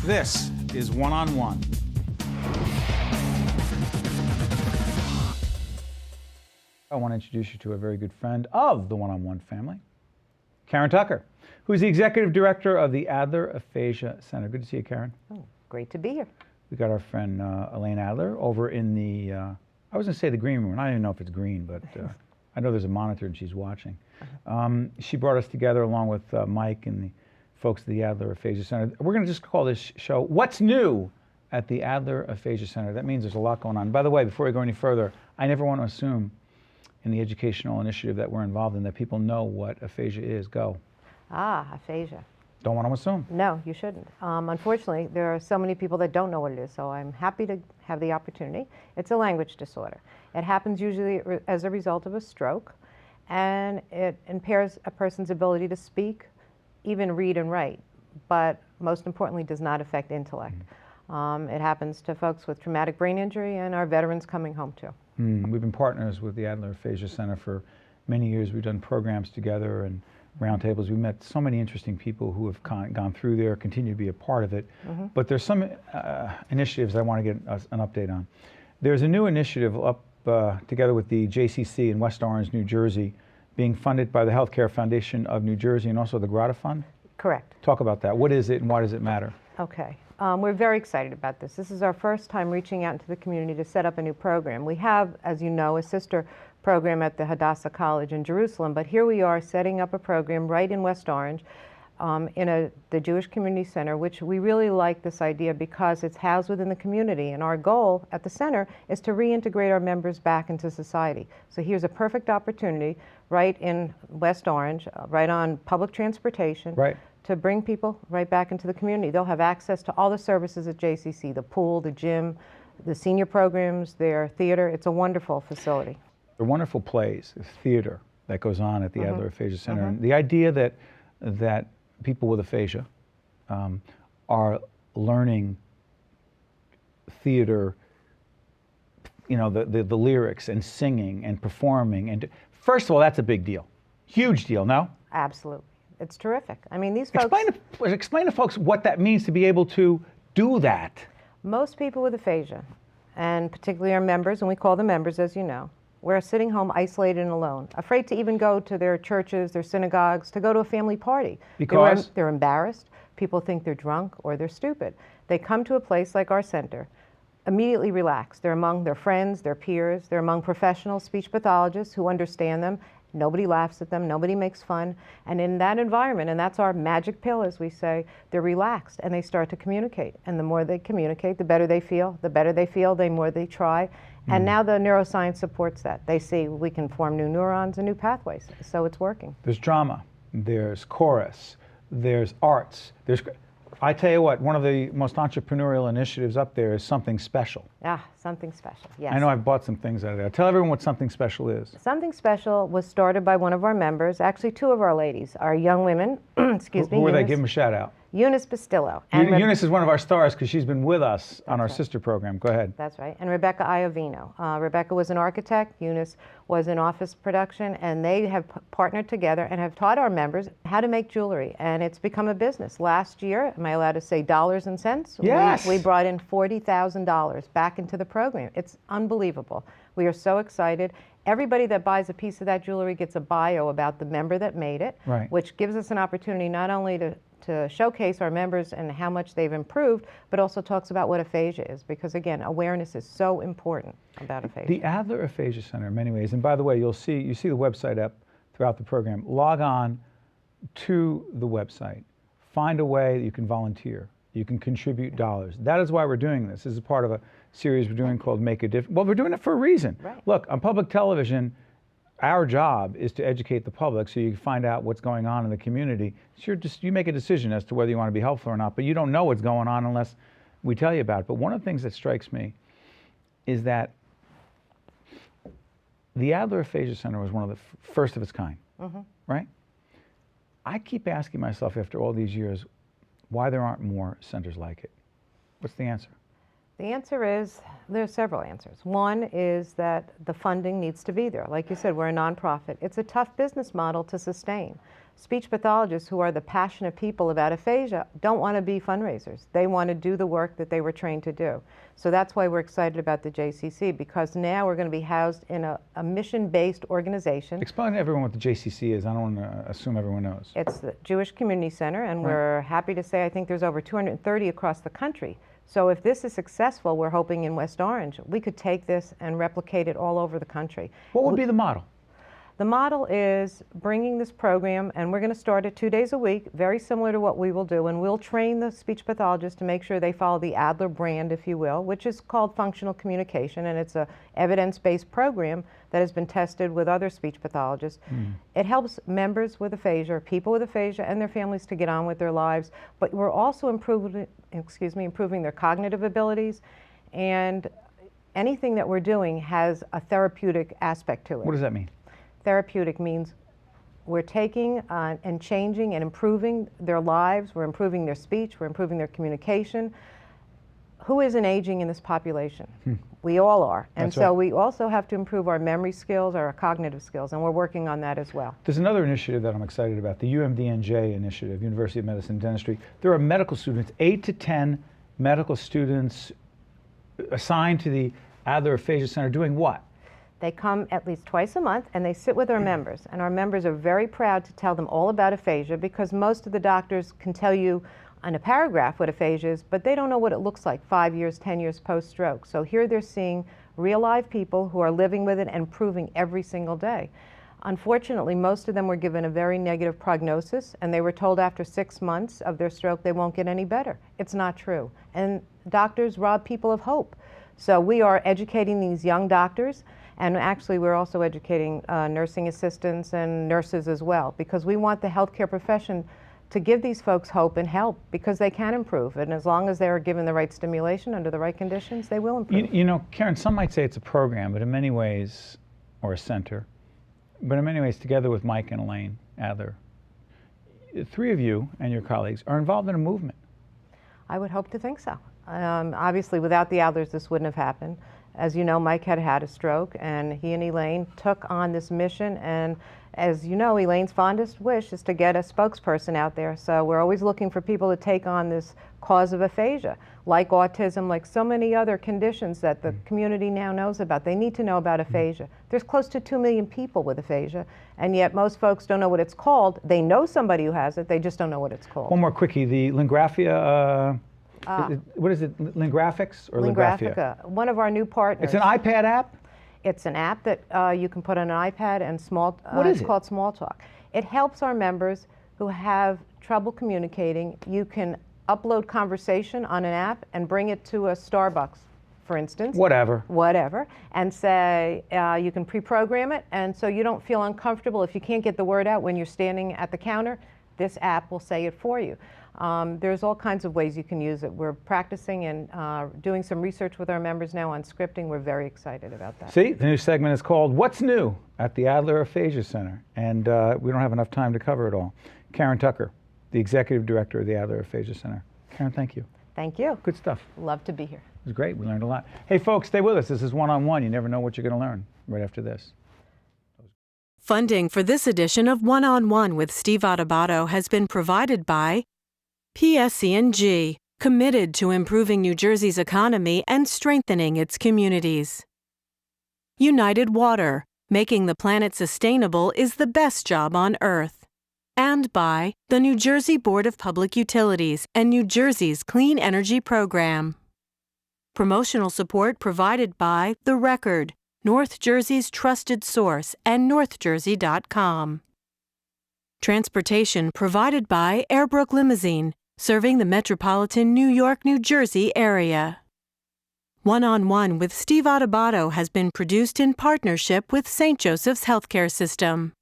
This is One-on-One. I want to introduce you to a very good friend of the One-on-One family, Karen Tucker, who's the Executive Director of the Adler Aphasia Center. Good to see you, Karen. Oh, great to be here. We got our friend Elaine Adler over in the, I was going to say the green room, and I don't even know if it's green, but I know there's a monitor and she's watching. She brought us together along with Mike and the folks at the Adler Aphasia Center. We're going to just call this show, What's New at the Adler Aphasia Center. That means there's a lot going on. By the way, before we go any further, I never want to assume in the educational initiative that we're involved in that people know what aphasia is. Go. Aphasia. Don't want to assume. No, you shouldn't. Unfortunately, there are so many people that don't know what it is, so I'm happy to have the opportunity. It's a language disorder. It happens usually as a result of a stroke, and it impairs a person's ability to speak, even read and write, but most importantly does not affect intellect. It happens to folks with traumatic brain injury and our veterans coming home too. We've been partners with the Adler Aphasia Center for many years. We've done programs together and roundtables. We've met so many interesting people who have gone through there, continue to be a part of it. But there's some initiatives I want to get an update on. There's a new initiative up together with the JCC in West Orange, New Jersey, being funded by the Healthcare Foundation of New Jersey and also the Grata Fund? Correct. Talk about that. What is it and why does it matter? Okay. We're very excited about this. This is our first time reaching out into the community to set up a new program. We have, as you know, a sister program at the Hadassah College in Jerusalem, but here we are setting up a program right in West Orange in the Jewish Community Center, which we really like this idea because it's housed within the community, and our goal at the center is to reintegrate our members back into society. So here's a perfect opportunity right in West Orange, right on public transportation, right, to bring people right back into the community. They'll have access to all the services at JCC, the pool, the gym, the senior programs, their theater. It's a wonderful facility. The wonderful plays, the theater that goes on at the Adler Aphasia Center. And the idea that people with aphasia are learning theater, you know, the lyrics and singing and performing. And first of all, that's a big deal. Huge deal, no? Absolutely. It's terrific. I mean, these folks... Explain to folks what that means to be able to do that. Most people with aphasia, and particularly our members, and we call them members, as you know, we're sitting home isolated and alone, afraid to even go to their churches, their synagogues, to go to a family party. Because? They're embarrassed. People think they're drunk or they're stupid. They come to a place like our center, immediately relax. They're among their friends, their peers. They're among professional speech pathologists who understand them. Nobody laughs at them. Nobody makes fun. And in that environment, and that's our magic pill, as we say, they're relaxed and they start to communicate. And the more they communicate, the better they feel. The better they feel, the more they try. And now the neuroscience supports that. They see we can form new neurons and new pathways. So it's working. There's drama. There's chorus. There's arts. I tell you what, one of the most entrepreneurial initiatives up there is Something Special. Something Special, yes. I know I've bought some things out of there. Tell everyone what Something Special is. Something Special was started by one of our members, actually two of our ladies, our young women, excuse me. Who are they? Give them a shout out. Eunice Bastillo. Eunice is one of our stars because she's been with us on our sister program. Go ahead. That's right. And Rebecca Iovino. Rebecca was an architect. Eunice was in office production. And they have partnered together and have taught our members how to make jewelry. And it's become a business. Last year, am I allowed to say dollars and cents? Yes. We brought in $40,000 back into the program. It's unbelievable. We are so excited. Everybody that buys a piece of that jewelry gets a bio about the member that made it, right, which gives us an opportunity not only to showcase our members and how much they've improved, but also talks about what aphasia is, because again, awareness is so important about aphasia. The Adler Aphasia Center in many ways, and by the way, you see the website up throughout the program. Log on to the website. Find a way that you can volunteer. You can contribute dollars. That is why we're doing this. This is part of a series we're doing called Make a Difference. Well, we're doing it for a reason. Right. Look, on public television, our job is to educate the public so you can find out what's going on in the community. So you make a decision as to whether you want to be helpful or not, but you don't know what's going on unless we tell you about it. But one of the things that strikes me is that the Adler Aphasia Center was one of the first of its kind, right? I keep asking myself after all these years why there aren't more centers like it. What's the answer? The answer is, there are several answers. One is that the funding needs to be there. Like you said, we're a nonprofit. It's a tough business model to sustain. speech pathologists, who are the passionate people about aphasia, don't want to be fundraisers. They want to do the work that they were trained to do. So that's why we're excited about the JCC, because now we're going to be housed in a mission-based organization. Explain to everyone what the JCC is. I don't want to assume everyone knows. It's the Jewish Community Center, and we're happy to say I think there's over 230 across the country. So if this is successful, we're hoping in West Orange, we could take this and replicate it all over the country. What would be the model? The model is bringing this program, and we're going to start it 2 days a week, very similar to what we will do, and we'll train the speech pathologists to make sure they follow the Adler brand, if you will, which is called functional communication, and it's a evidence-based program that has been tested with other speech pathologists. It helps members with aphasia, or people with aphasia, and their families to get on with their lives, but we're also improving their cognitive abilities, and anything that we're doing has a therapeutic aspect to it. What does that mean? Therapeutic means we're taking and changing and improving their lives, we're improving their speech, we're improving their communication. Who isn't aging in this population? We all are. And That's so right. we also have to improve our memory skills, our cognitive skills, and we're working on that as well. There's another initiative that I'm excited about, the UMDNJ Initiative, University of Medicine and Dentistry. There are medical students, 8 to 10 medical students assigned to the Adler Aphasia Center doing what? They come at least twice a month, and they sit with our members, and our members are very proud to tell them all about aphasia, because most of the doctors can tell you in a paragraph what aphasia is, but they don't know what it looks like 5 years, 10 years post-stroke. So here they're seeing real live people who are living with it and improving every single day. Unfortunately, most of them were given a very negative prognosis, and they were told after 6 months of their stroke they won't get any better. It's not true. And doctors rob people of hope. So we are educating these young doctors, and actually we're also educating nursing assistants and nurses as well, because we want the healthcare profession to give these folks hope and help, because they can improve. And as long as they're given the right stimulation under the right conditions, they will improve. You know, Karen, some might say it's a program, but in many ways, or a center, but in many ways, together with Mike and Elaine Adler, the three of you and your colleagues are involved in a movement. I would hope to think so. Obviously, without the Adlers, this wouldn't have happened. As you know, Mike had had a stroke, and he and Elaine took on this mission. And as you know, Elaine's fondest wish is to get a spokesperson out there. So we're always looking for people to take on this cause of aphasia, like autism, like so many other conditions that the community now knows about. They need to know about aphasia. There's close to 2 million people with aphasia, and yet most folks don't know what it's called. They know somebody who has it, they just don't know what it's called. One more quickie, the Lingraphia, what is it, Lingraphics or Lingraphia? Lingraphica, one of our new partners. It's an iPad app? It's an app that you can put on an iPad, and What is it's it? called Small Talk. It helps our members who have trouble communicating. You can upload conversation on an app and bring it to a Starbucks, for instance. Whatever, and say, you can pre-program it, and so you don't feel uncomfortable if you can't get the word out when you're standing at the counter. This app will say it for you. There's all kinds of ways you can use it. We're practicing and doing some research with our members now on scripting. We're very excited about that. See, the new segment is called What's New at the Adler Aphasia Center, and we don't have enough time to cover it all. Karen Tucker, the Executive Director of the Adler Aphasia Center. Karen, thank you. Thank you. Good stuff. Love to be here. It was great. We learned a lot. Hey, folks, stay with us. This is One-on-One. You never know what you're going to learn right after this. Funding for this edition of One-on-One with Steve Adubato has been provided by PSE&G, committed to improving New Jersey's economy and strengthening its communities. United Water, making the planet sustainable is the best job on Earth. And by the New Jersey Board of Public Utilities and New Jersey's Clean Energy Program. Promotional support provided by The Record, North Jersey's trusted source, and northjersey.com. Transportation provided by Airbrook Limousine, serving the metropolitan New York, New Jersey area. One-on-One with Steve Adubato has been produced in partnership with St. Joseph's Healthcare System.